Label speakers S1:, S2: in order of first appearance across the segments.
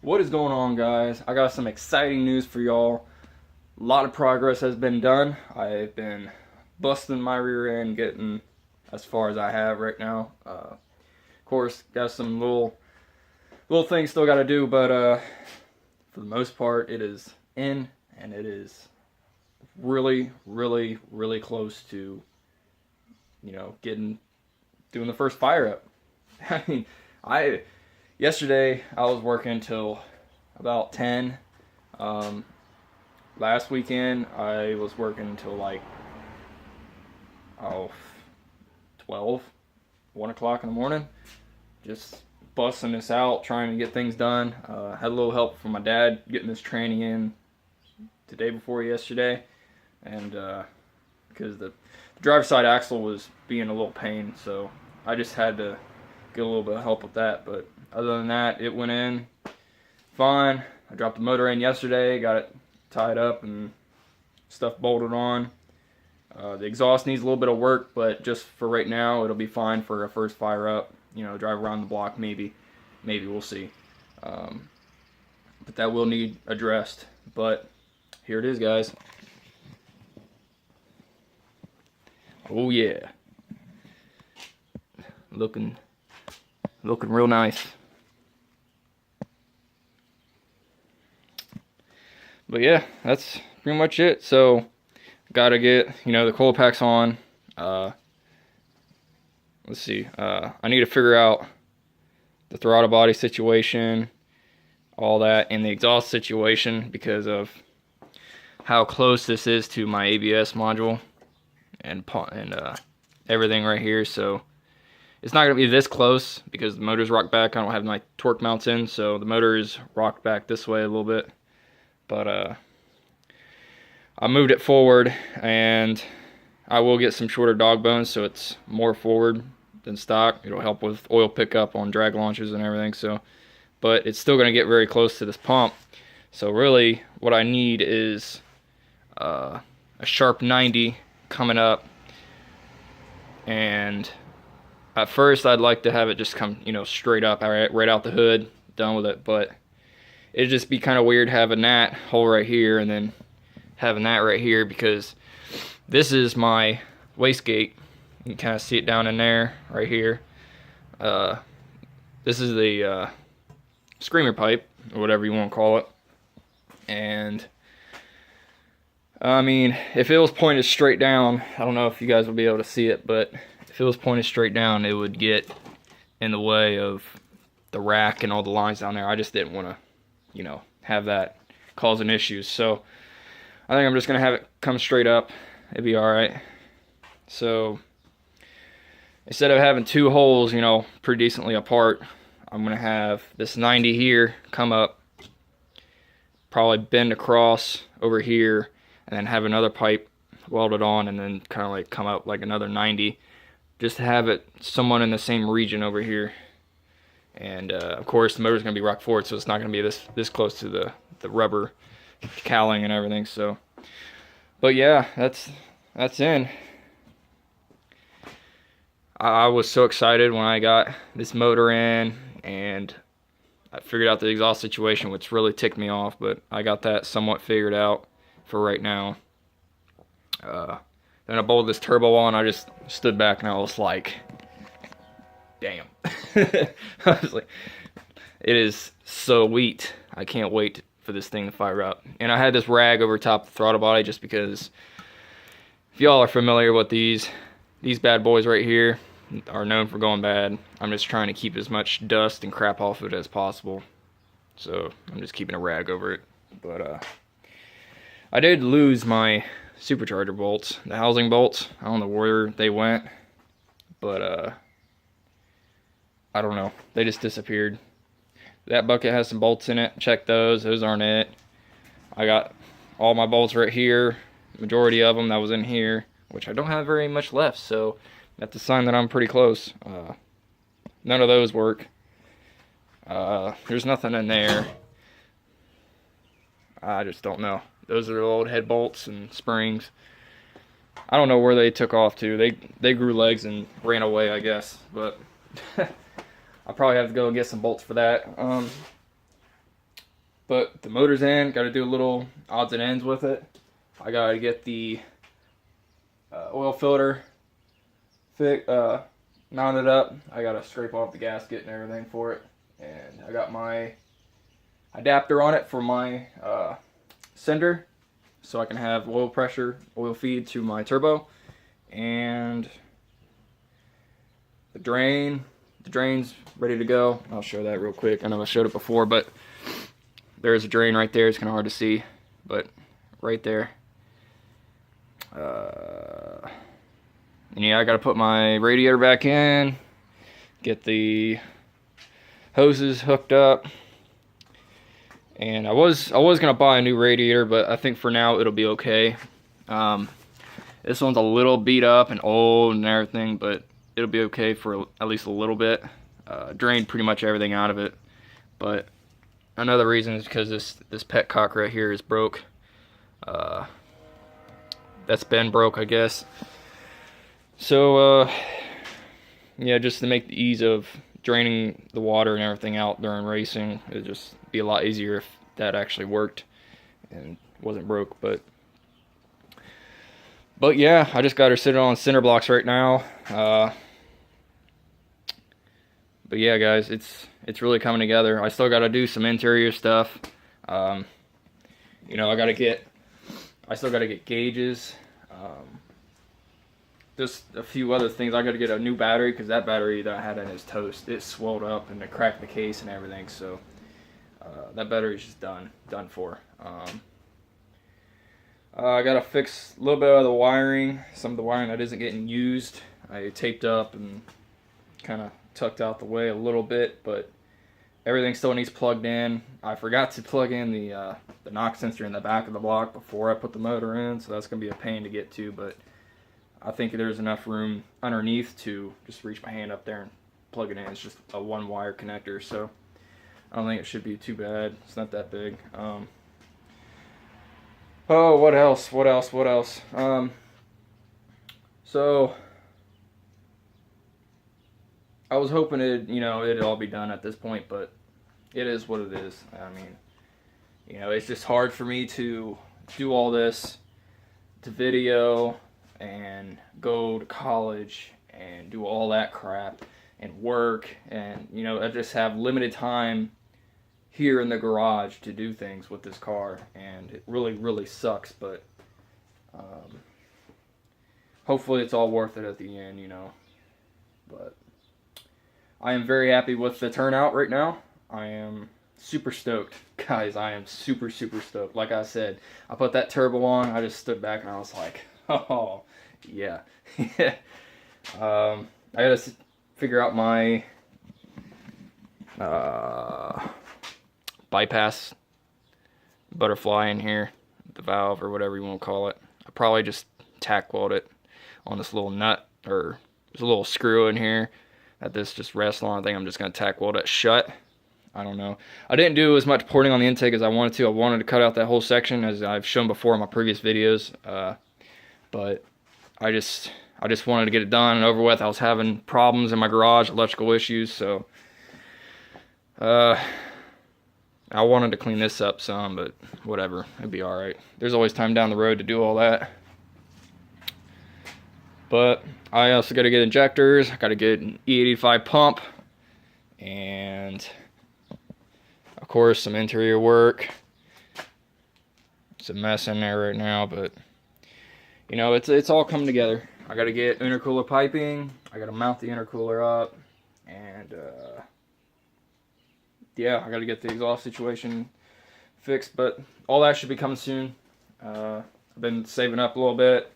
S1: What is going on, guys? I got some exciting news for y'all. A lot of progress has been done. I've been busting my rear end, getting as far as I have right now. Of course, got some little things still got to do, but for the most part, it is in, and it is really, really, really close to, doing the first fire up. I mean, yesterday I was working till about 10. Last weekend I was working until like 12, 1 o'clock in the morning, just busting this out, trying to get things done. Had a little help from my dad getting this training in the day before yesterday, and because the driver's side axle was being a little pain, so I just had to get a little bit of help with that. But other than that, it went in fine. I dropped the motor in yesterday, got it tied up and stuff bolted on. The exhaust needs a little bit of work, but just for right now, it'll be fine for a first fire up. Drive around the block, maybe we'll see. But that will need addressed. But here it is, guys. Oh yeah, looking real nice. But yeah, that's pretty much it. So gotta get the coil packs on. Let's see, I need to figure out the throttle body situation, all that, and the exhaust situation because of how close this is to my ABS module and everything right here. So it's not gonna be this close because the motor's rocked back. I don't have my torque mounts in, so the motor is rocked back this way a little bit. But I moved it forward, and I will get some shorter dog bones so it's more forward than stock. It'll help with oil pickup on drag launches and everything. So, but it's still going to get very close to this pump. So really what I need is a sharp 90 coming up, and at first I'd like to have it just come straight up right out the hood, done with it. But it'd just be kind of weird having that hole right here and then having that right here, because this is my wastegate. You can kind of see it down in there right here. This is the screamer pipe, or whatever you want to call it. And I mean, if it was pointed straight down, I don't know if you guys will be able to see it, but if it was pointed straight down, it would get in the way of the rack and all the lines down there. I just didn't want to have that causing issues. So I think I'm just gonna have it come straight up. It'd be all right. So instead of having two holes, pretty decently apart, I'm gonna have this 90 here come up, probably bend across over here, and then have another pipe welded on, and then kind of like come up like another 90, just to have it somewhat in the same region over here. And of course the motor's going to be rock forward, so it's not going to be this close to the rubber cowling and everything. So, but yeah, that's in. I was so excited when I got this motor in, and I figured out the exhaust situation, which really ticked me off, but I got that somewhat figured out for right now. Then I bolted this turbo on. I just stood back and I was like, damn. I was like, it is so sweet. I can't wait for this thing to fire up. And I had this rag over top of the throttle body just because, if y'all are familiar with these bad boys right here are known for going bad. I'm just trying to keep as much dust and crap off of it as possible. So I'm just keeping a rag over it. But I did lose my supercharger bolts, the housing bolts. I don't know where they went, but I don't know. They just disappeared. That bucket has some bolts in it. Check those. Those aren't it. I got all my bolts right here. Majority of them that was in here, which I don't have very much left. So that's a sign that I'm pretty close. None of those work. There's nothing in there. I just don't know. Those are old head bolts and springs. I don't know where they took off to. They grew legs and ran away, I guess. But I'll probably have to go and get some bolts for that. But the motor's in, got to do a little odds and ends with it. I got to get the oil filter mounted up. I got to scrape off the gasket and everything for it. And I got my adapter on it for my sender, so I can have oil pressure, oil feed to my turbo. And the drain's ready to go. I'll show that real quick. I know I showed it before, but there's a drain right there. It's kind of hard to see, but right there. And yeah, I gotta put my radiator back in, get the hoses hooked up, and I was gonna buy a new radiator, but I think for now it'll be okay. This one's a little beat up and old and everything, but it'll be okay for at least a little bit. Drained pretty much everything out of it, but another reason is because this petcock right here is broke. That's been broke, I guess. So yeah, just to make the ease of draining the water and everything out during racing, it'd just be a lot easier if that actually worked and wasn't broke. But yeah, I just got her sitting on cinder blocks right now. But yeah, guys, it's really coming together. I still got to do some interior stuff. You know, I still got to get gauges. Just a few other things. I got to get a new battery because that battery that I had in is toast. It swelled up and it cracked the case and everything. So that battery's just done for. I got to fix a little bit of the wiring. Some of the wiring that isn't getting used, I taped up and kind of tucked out the way a little bit, but everything still needs plugged in. I forgot to plug in the knock sensor in the back of the block before I put the motor in, so that's going to be a pain to get to, but I think there's enough room underneath to just reach my hand up there and plug it in. It's just a one wire connector, so I don't think it should be too bad. It's not that big. Oh, what else? So I was hoping it'd all be done at this point, but it is what it is. I mean, it's just hard for me to do all this, to video and go to college and do all that crap and work, and I just have limited time here in the garage to do things with this car, and it really sucks, but hopefully it's all worth it at the end, but I am very happy with the turnout right now. I am super stoked, guys. I am super stoked. Like I said, I put that turbo on, I just stood back and I was like, oh yeah. I gotta figure out my bypass butterfly in here, the valve or whatever you want to call it. I probably just tack weld it on this little nut, or there's a little screw in here that this just rests on. I think I'm just going to tack weld it shut. I don't know. I didn't do as much porting on the intake as I wanted to. I wanted to cut out that whole section, as I've shown before in my previous videos, but I just wanted to get it done and over with. I was having problems in my garage, electrical issues, so I wanted to clean this up some, but whatever, it'd be alright. There's always time down the road to do all that. But I also got to get injectors, I got to get an E85 pump, and of course some interior work. It's a mess in there right now, but it's all coming together. I got to get intercooler piping, I got to mount the intercooler up, and yeah, I got to get the exhaust situation fixed, but all that should be coming soon. I've been saving up a little bit,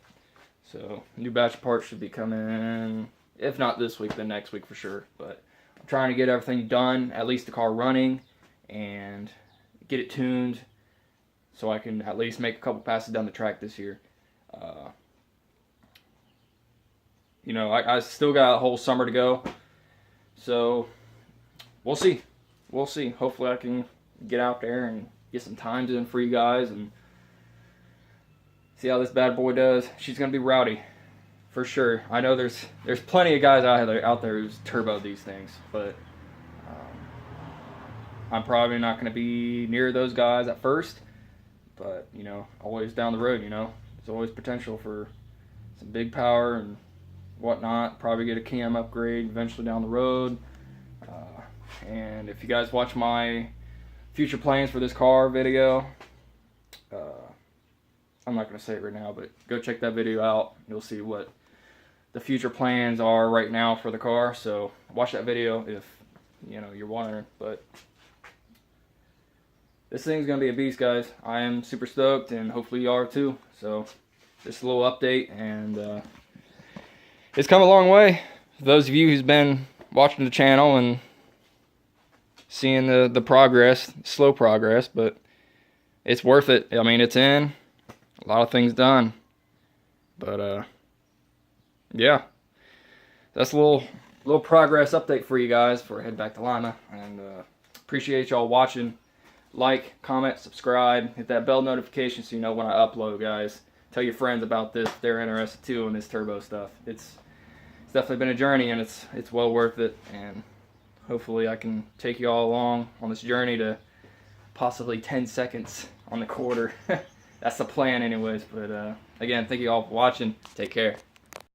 S1: so new batch of parts should be coming, if not this week, then next week for sure. But I'm trying to get everything done, at least the car running, and get it tuned so I can at least make a couple passes down the track this year. I still got a whole summer to go, so we'll see. We'll see. Hopefully I can get out there and get some times in for you guys and see how this bad boy does. She's going to be rowdy, for sure. I know there's plenty of guys out there who's turboed these things, but I'm probably not going to be near those guys at first, but you know, always down the road, you know, there's always potential for some big power and whatnot. Probably get a cam upgrade eventually down the road. And if you guys watch my future plans for this car video, I'm not going to say it right now, but go check that video out. You'll see what the future plans are right now for the car. So watch that video if you know you're wondering. But this thing's going to be a beast, guys. I am super stoked, and hopefully you are too. So just a little update, and it's come a long way. For those of you who's been watching the channel and seeing the progress, slow progress, but it's worth it. I mean, it's in. A lot of things done. But yeah. That's a little progress update for you guys before I head back to Lima. And appreciate y'all watching. Like, comment, subscribe, hit that bell notification so you know when I upload, guys. Tell your friends about this if they're interested too in this turbo stuff. It's definitely been a journey, and it's well worth it, and hopefully I can take you all along on this journey to possibly 10 seconds on the quarter. That's the plan anyways. But again, thank you all for watching. Take care.